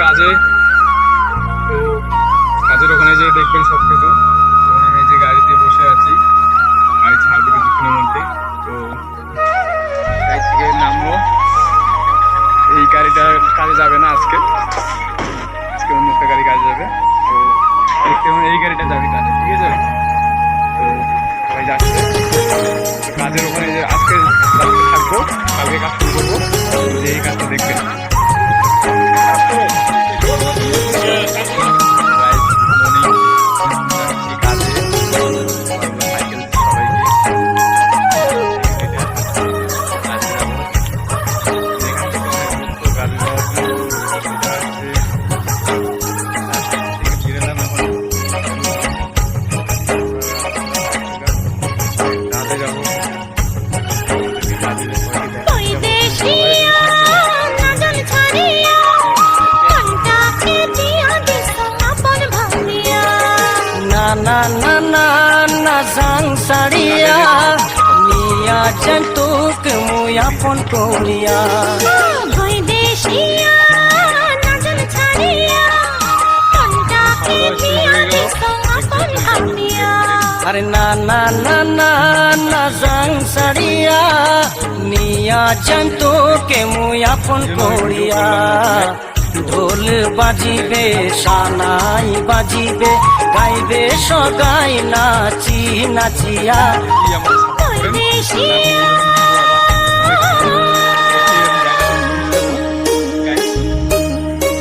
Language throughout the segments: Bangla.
কাজে। তো কাজের ওখানে যে দেখবেন সব কিছু। তখন আমি যে গাড়িতে বসে আছি, গাড়ি ছাড়বে কিছুক্ষণের মধ্যে। তো গাড়ি থেকে নামলো। এই গাড়িটা কাজে যাবে না আজকে, অন্য একটা গাড়ি কাজে যাবে। তো দেখতে এই গাড়িটা যাবে কাজে, ঠিক আছে। তো সবাই যাচ্ছে কাজের ওখানে। যে আজকে থাকবো, কালকে কাজ শুরু করবো। যে এই কাজটা দেখবেন। না না না না sang saria niya jantuk muya pon koria hoy deshiya na jan chhariya konta ke diya disong apon bhaliya are na na na na na sang saria niya jantuk muya pon koria ঢোল বাজিবে সানাই বাজিবে গাইবে সগাই নাচি নাচিয়া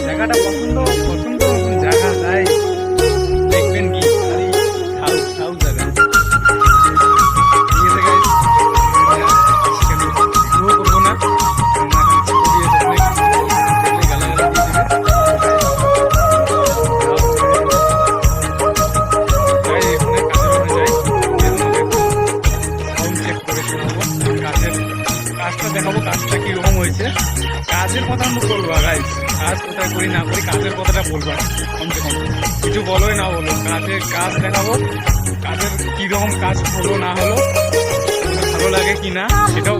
জায়গাটা পছন্দ জায়গা তাই দেখবেন কি খাও জায়গা করবো না। কাজটা দেখাবো কাজটা কিরকম হয়েছে। কাজের কথা আমি বলবো গাইস, কাজ কোথায় করি না করি কাজের কথাটা বলবো। কমসে কম কিছু বলোই না বলো, কাজ দেখাবো। কাজের কিরকম কাজ হলো না হলো, ভালো লাগে কিনা সেটাও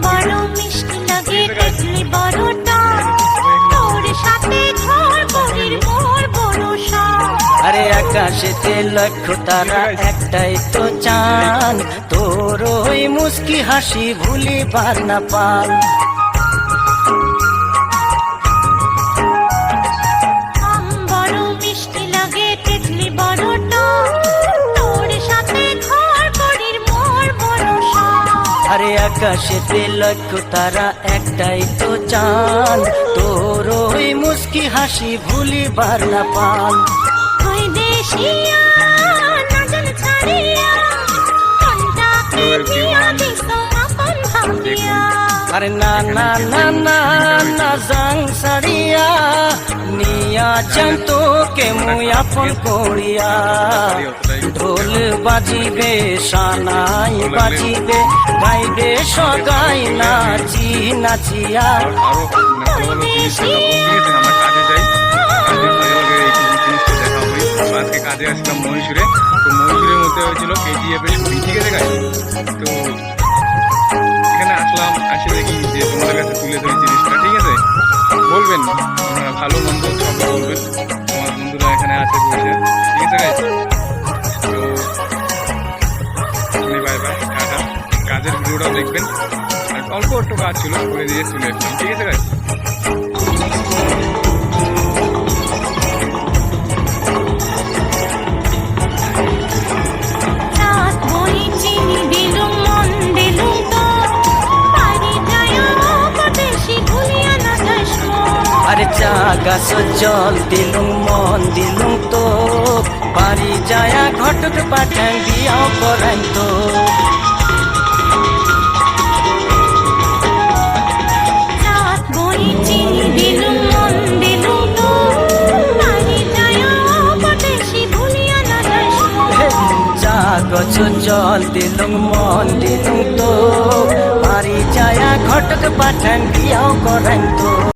আরে আকাশেতে লক্ষ্য তারা একটাই তো চান, তোর ওই মুস্কি হাসি ভুলিবার না পান। আরে আকাশেতে লক্ষ্য তারা একটাই তো চান, তোর ওই মুস্কি হাসি ভুলিবার না পান। আরে না না না না না sang saria niya jantuke muya pon koria ঢোল বাজিবে সানাই বাজিবে গাইবে সগাই নাচি নাচিয়া। আজকে কাজে আসলাম মহীশূরে। তো মহীশূরের মধ্যে হয়েছিল KGF এর শুটিং, ঠিক আছে গাইস। তো এখানে আসলাম, আসে দেখি যে তোমাদের কাছে তুলে ধরি জিনিসটা, ঠিক আছে। বলবেন আপনারা ভালো মন্দ সব বলবেন, তোমার বন্ধুরা এখানে আছে বসে, ঠিক আছে গাইস। তো বাই বাই, টাটা। কাজের ভিডিওটাও দেখবেন। আর অল্প একটু কাজ ছিল করে দিয়ে চলে আসলাম, ঠিক আছে গাইস। আরে চা গাছ জল দিলুম মন দিলুম তো বাড়ি যায়া ঘটক পাঠান বিয়াও করেন তো। চা গাছ জল দিলুম মন দিলুম তো বাড়ি যায়া ঘটক পাঠান বিয়াও করেন তো।